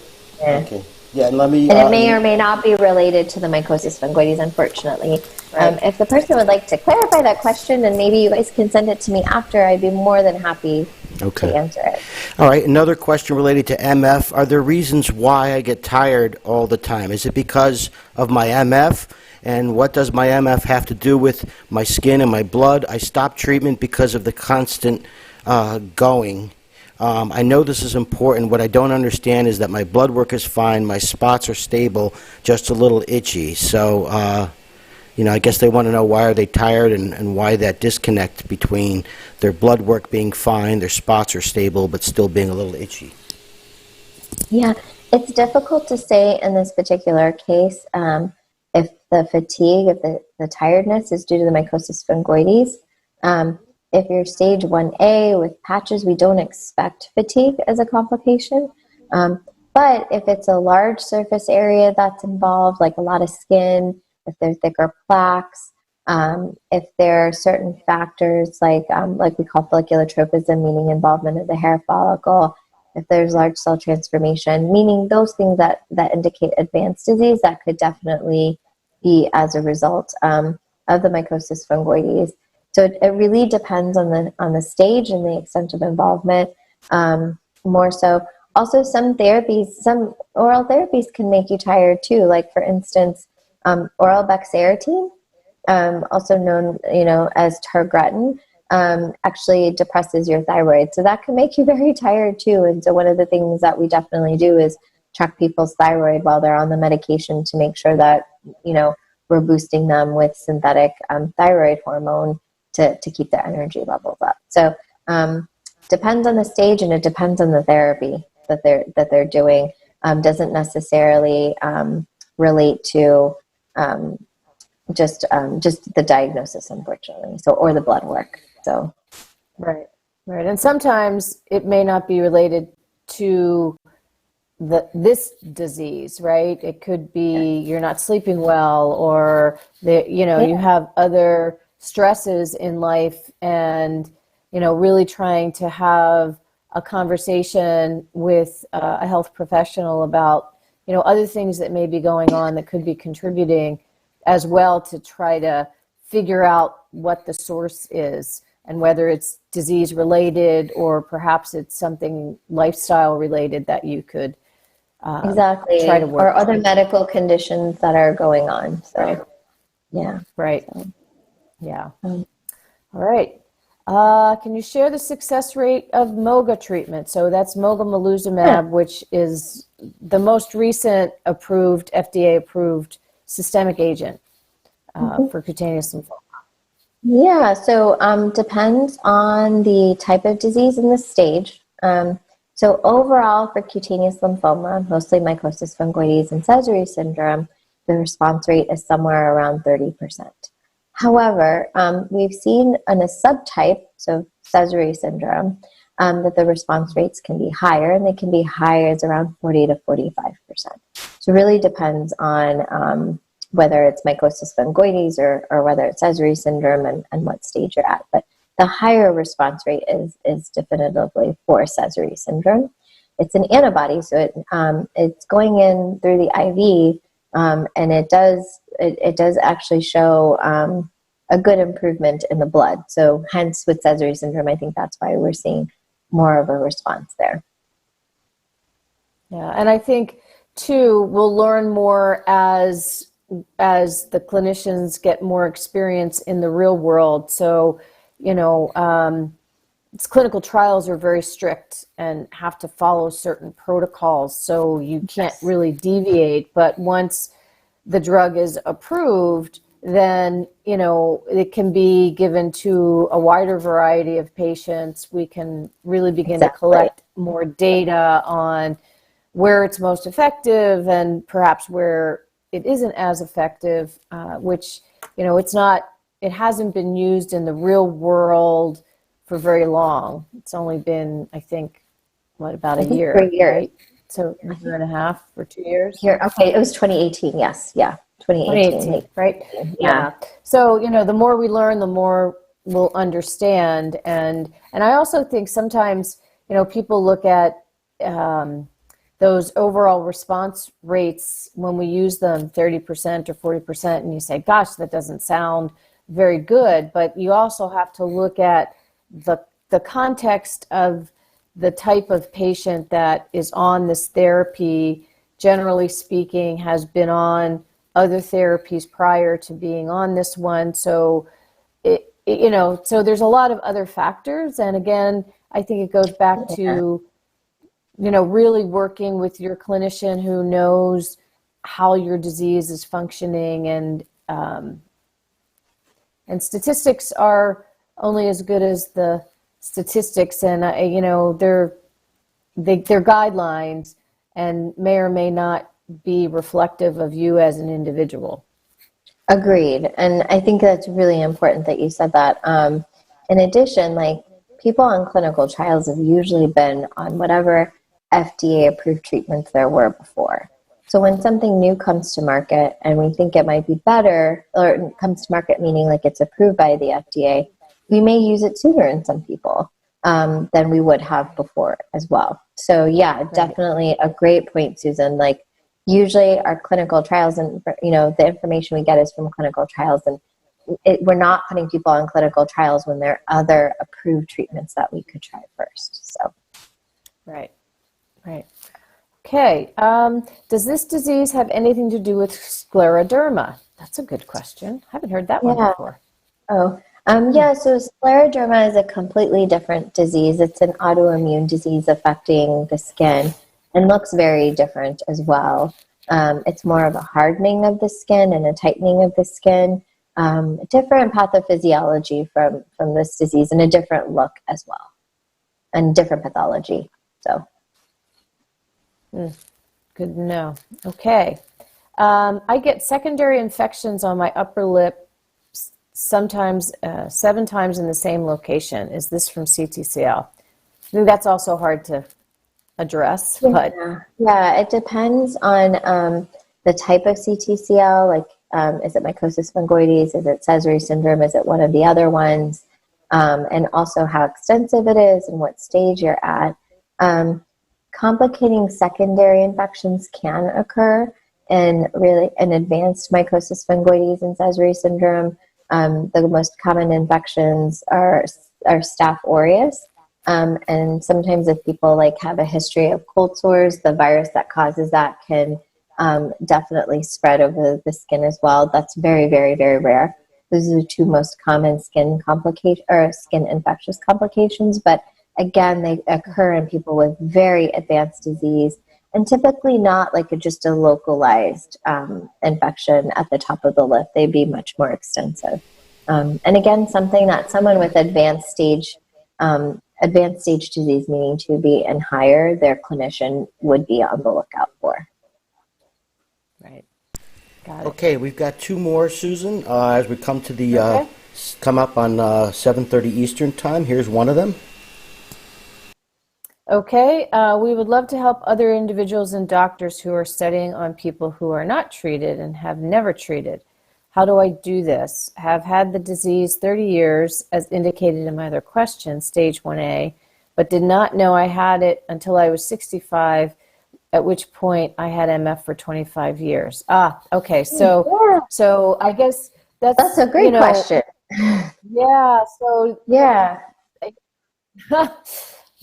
S3: Okay. Yeah, and let me.
S2: And it may or may not be related to the mycosis fungoides, unfortunately. Right. If the person would like to clarify that question, and maybe you guys can send it to me after, I'd be more than happy to answer it.
S3: All right. Another question related to MF. Are there reasons why I get tired all the time? Is it because of my MF? And what does my MF have to do with my skin and my blood? I stopped treatment because of the constant going. I know this is important. What I don't understand is that my blood work is fine, my spots are stable, just a little itchy. So, I guess they want to know why are they tired and why that disconnect between their blood work being fine, their spots are stable, but still being a little itchy.
S2: Yeah, it's difficult to say in this particular case if the fatigue, if the tiredness is due to the mycosis fungoides. If you're stage 1A with patches, we don't expect fatigue as a complication. But if it's a large surface area that's involved, like a lot of skin, if there are thicker plaques, if there are certain factors like we call follicular tropism, meaning involvement of the hair follicle, if there's large cell transformation, meaning those things that indicate advanced disease, that could definitely be as a result of the mycosis fungoides. So it really depends on the stage and the extent of involvement, more so. Also, some oral therapies can make you tired too. Like for instance, oral bexarotene, also known, as targretin, actually depresses your thyroid. So that can make you very tired too. And so one of the things that we definitely do is check people's thyroid while they're on the medication to make sure that, we're boosting them with synthetic thyroid hormone to keep their energy levels up. So depends on the stage, and it depends on the therapy that they're doing. Doesn't necessarily relate to just the diagnosis, unfortunately. So, or the blood work. So,
S1: right. And sometimes it may not be related to this disease, right? It could be you're not sleeping well, or you have other stresses in life, and really trying to have a conversation with a health professional about other things that may be going on that could be contributing as well, to try to figure out what the source is, and whether it's disease related or perhaps it's something lifestyle related that you could
S2: exactly,
S1: try to work
S2: or other
S1: on.
S2: medical conditions that are going on. So,
S1: right.
S2: Yeah.
S1: Right.
S2: So,
S1: Yeah. All right. Can you share the success rate of moga treatment? So that's mogamulizumab, which is the most recent approved, FDA-approved systemic agent for cutaneous lymphoma.
S2: Yeah, so depends on the type of disease and the stage. So overall, for cutaneous lymphoma, mostly mycosis fungoides and Sézary syndrome, the response rate is somewhere around 30%. However, we've seen in a subtype, so Sézary syndrome, that the response rates can be higher, and they can be higher as around 40 to 45%. So it really depends on whether it's mycosis fungoides or whether it's Sézary syndrome, and what stage you're at. But the higher response rate is definitively for Sézary syndrome. It's an antibody, so it's going in through the IV, and it does actually show a good improvement in the blood. So hence with Sézary syndrome, I think that's why we're seeing more of a response there.
S1: Yeah, and I think too, we'll learn more as the clinicians get more experience in the real world. So, clinical trials are very strict and have to follow certain protocols, so you can't really deviate. But once the drug is approved, then it can be given to a wider variety of patients. We can really begin to collect more data on where it's most effective, and perhaps where it isn't as effective, which it hasn't been used in the real world for very long. It's only been, I think, about a year,
S2: 3 years.
S1: right? So a year and a half or 2 years.
S2: Okay, it was 2018. Yes, yeah, 2018,
S1: right?
S2: Yeah.
S1: So the more we learn, the more we'll understand, and I also think sometimes people look at those overall response rates when we use them, 30% or 40%, and you say, gosh, that doesn't sound very good. But you also have to look at the context of the type of patient that is on this therapy, generally speaking, has been on other therapies prior to being on this one. So, so there's a lot of other factors. And again, I think it goes back to really working with your clinician who knows how your disease is functioning, and statistics are only as good as the statistics, and they're guidelines, and may or may not be reflective of you as an individual.
S2: Agreed, and I think that's really important that you said that. In addition, people on clinical trials have usually been on whatever FDA-approved treatments there were before. So when something new comes to market and we think it might be better, or comes to market meaning it's approved by the FDA, we may use it sooner in some people than we would have before as well. So yeah, definitely a great point, Susan. Usually our clinical trials, and the information we get is from clinical trials, and we're not putting people on clinical trials when there are other approved treatments that we could try first. So
S1: Right. Right. Okay. Does this disease have anything to do with scleroderma? That's a good question. I haven't heard that one
S2: Yeah.
S1: before.
S2: Yeah, so scleroderma is a completely different disease. It's an autoimmune disease affecting the skin and looks very different as well. It's more of a hardening of the skin and a tightening of the skin, different pathophysiology from this disease and a different look as well, and different pathology. So,
S1: Good to know. Okay. I get secondary infections on my upper lip sometimes 7 times in the same location. Is this from CTCL? I think that's also hard to address, but
S2: yeah, it depends on the type of CTCL. Like, is it Mycosis Fungoides? Is it Sézary syndrome? Is it one of the other ones? And also how extensive it is and what stage you're at. Complicating secondary infections can occur in advanced Mycosis Fungoides and Sézary syndrome. The most common infections are Staph aureus. And sometimes if people have a history of cold sores, the virus that causes that can definitely spread over the skin as well. That's very, very, very rare. Those are the 2 most common skin infectious complications. But again, they occur in people with very advanced disease and typically not just a localized infection at the top of the lip. They'd be much more extensive. And again, something that someone with advanced stage disease, meaning 2B and higher, their clinician would be on the lookout for.
S1: right. Got it.
S3: Okay, we've got 2 more, Susan, as we come to the come up on 7:30 Eastern time. Here's one of them.
S1: Okay, we would love to help other individuals and doctors who are studying on people who are not treated and have never treated. How do I do this? Have had the disease 30 years, as indicated in my other question, stage 1A, but did not know I had it until I was 65, at which point I had MF for 25 years. Okay, so I guess
S2: That's a great question.
S1: Yeah, so
S2: Yeah.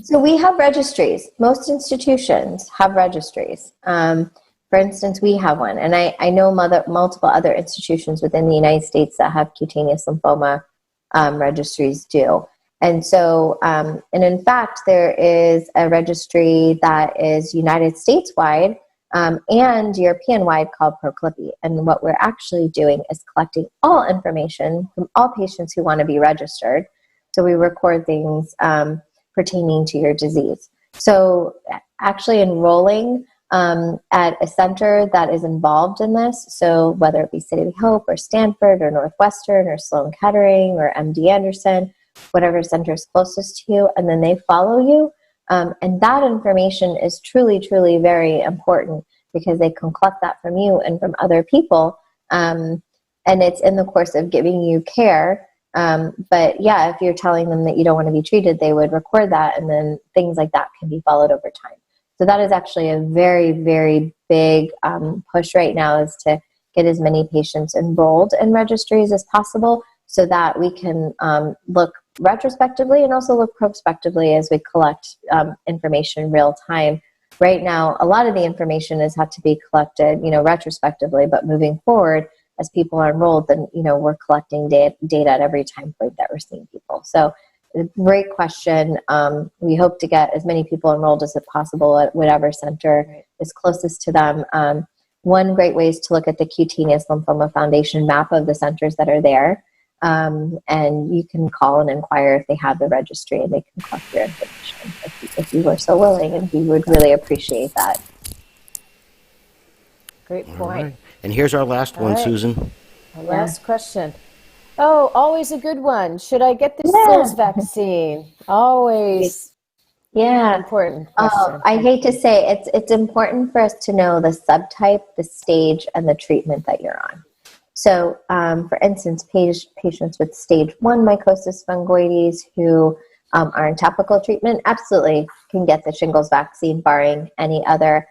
S2: So we have registries. Most institutions have registries. For instance, we have one, and I know multiple other institutions within the United States that have cutaneous lymphoma registries do. And so, and in fact, there is a registry that is United States wide and European wide called ProClippy. And what we're actually doing is collecting all information from all patients who want to be registered. So we record things pertaining to your disease. So actually enrolling at a center that is involved in this, so whether it be City of Hope or Stanford or Northwestern or Sloan Kettering or MD Anderson, whatever center is closest to you, and then they follow you. And that information is truly, truly very important because they can collect that from you and from other people. And it's in the course of giving you care. But yeah, if you're telling them that you don't want to be treated, they would record that, and then things like that can be followed over time. So that is actually a very, very big push right now, is to get as many patients enrolled in registries as possible so that we can look retrospectively and also look prospectively as we collect information real time. Right now, a lot of the information has had to be collected, retrospectively, but moving forward, as people are enrolled, then, we're collecting data at every time point that we're seeing people. So great question. We hope to get as many people enrolled as possible at whatever center is closest to them. One great way is to look at the Cutaneous Lymphoma Foundation map of the centers that are there. And you can call and inquire if they have the registry, and they can collect your information if you were so willing, and we would really appreciate that.
S1: Great point.
S3: All right. And here's our last one, Susan.
S1: Our last question. Oh, always a good one. Should I get the Sills vaccine? Always important question.
S2: I hate to say it's important for us to know the subtype, the stage, and the treatment that you're on. So, for instance, patients with stage 1 Mycosis Fungoides who are in topical treatment absolutely can get the shingles vaccine, barring any other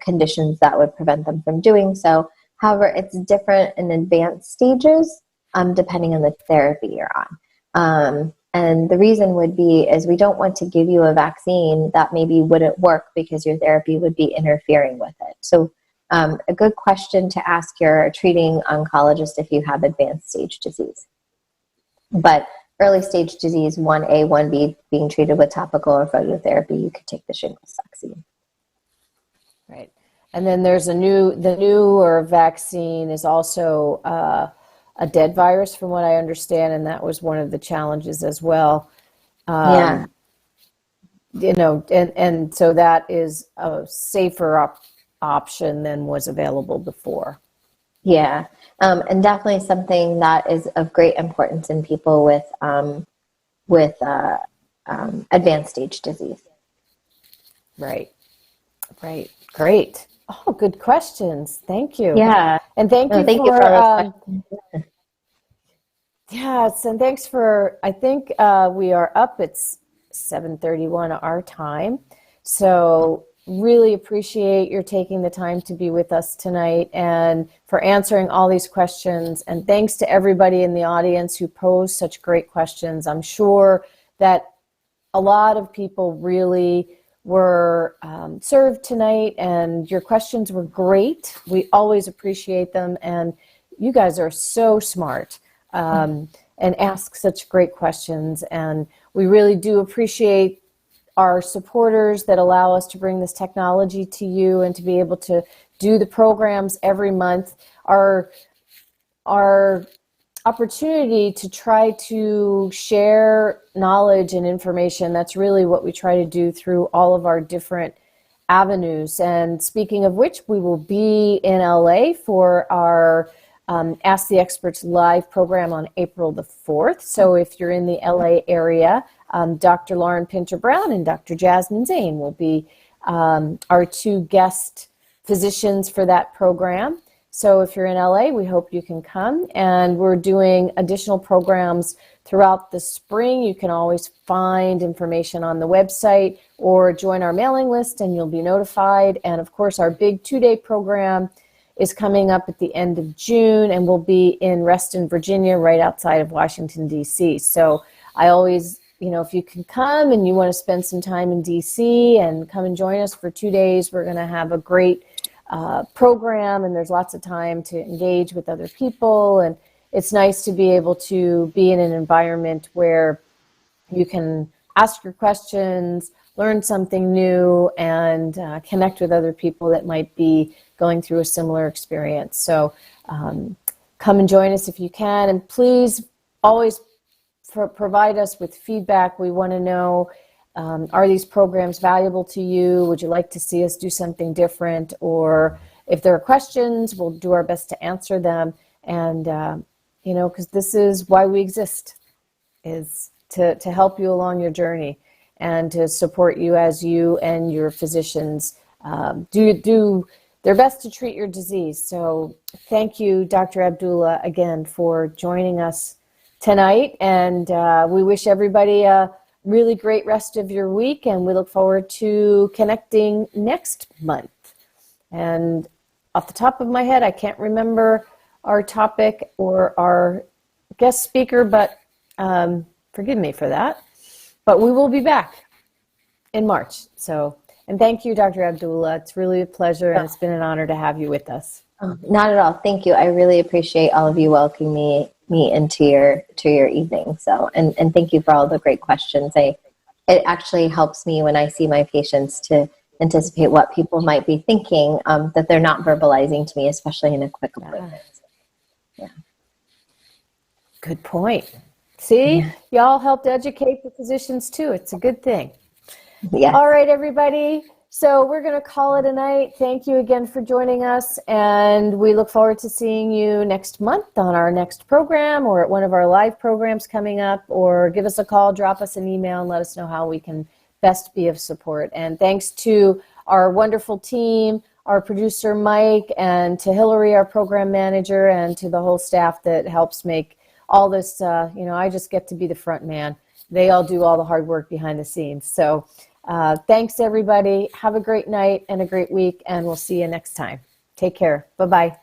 S2: conditions that would prevent them from doing so. However, it's different in advanced stages depending on the therapy you're on. And the reason would be is we don't want to give you a vaccine that maybe wouldn't work because your therapy would be interfering with it. So a good question to ask your treating oncologist if you have advanced stage disease. But early stage disease 1A, 1B, being treated with topical or phototherapy, you could take the shingles vaccine.
S1: Right. And then there's the newer vaccine is also a dead virus, from what I understand, and that was one of the challenges as well.
S2: Yeah.
S1: You know, and so that is a safer option than was available before.
S2: Yeah, and definitely something that is of great importance in people with advanced stage disease.
S1: Right. Right. Great. Oh, good questions. Thank you.
S2: Yeah.
S1: And thank you
S2: thank
S1: for,
S2: you for all those questions.
S1: yes, and thanks for, I think we are up, it's 7:31 our time. So really appreciate your taking the time to be with us tonight and for answering all these questions. And thanks to everybody in the audience who posed such great questions. I'm sure that a lot of people really were served tonight, and your questions were great. We always appreciate them, and you guys are so smart and ask such great questions. And we really do appreciate our supporters that allow us to bring this technology to you and to be able to do the programs every month. Our opportunity to try to share knowledge and information, that's really what we try to do through all of our different avenues. And speaking of which, we will be in LA for our Ask the Experts live program on April the 4th. So if you're in the LA area, Dr. Lauren Pinter-Brown and Dr. Jasmine Zane will be our two guest physicians for that program. So if you're in LA, we hope you can come. And we're doing additional programs throughout the spring. You can always find information on the website or join our mailing list and you'll be notified. And of course, our big 2-day program is coming up at the end of June, and we'll be in Reston, Virginia, right outside of Washington, D.C. So I always, you know, if you can come and you want to spend some time in D.C. and come and join us for 2 days, we're going to have a great program, and there's lots of time to engage with other people. And it's nice to be able to be in an environment where you can ask your questions, learn something new, and connect with other people that might be going through a similar experience. So come and join us if you can. And please always provide us with feedback. We want to know, are these programs valuable to you? Would you like to see us do something different? Or if there are questions, we'll do our best to answer them. And, you know, because this is why we exist, is to help you along your journey and to support you as you and your physicians do their best to treat your disease. So thank you, Dr. Abdulla, again, for joining us tonight. And we wish everybody a really great rest of your week, and we look forward to connecting next month. And off the top of my head, I can't remember our topic or our guest speaker, but forgive me for that. But we will be back in March. So, and thank you, Dr. Abdulla. It's really a pleasure, and it's been an honor to have you with us.
S2: Not at all. Thank you. I really appreciate all of you welcoming me into your evening. So, and thank you for all the great questions. It actually helps me when I see my patients to anticipate what people might be thinking that they're not verbalizing to me, especially in a quick appointment. Yeah.
S1: Good point. See, y'all helped educate the physicians too. It's a good thing.
S2: Yeah.
S1: All right, everybody. So we're going to call it a night. Thank you again for joining us, and we look forward to seeing you next month on our next program or at one of our live programs coming up, or give us a call, drop us an email, and let us know how we can best be of support. And thanks to our wonderful team, our producer, Mike, and to Hillary, our program manager, and to the whole staff that helps make all this, you know, I just get to be the front man. They all do all the hard work behind the scenes. So thanks, everybody. Have a great night and a great week, and we'll see you next time. Take care. Bye-bye.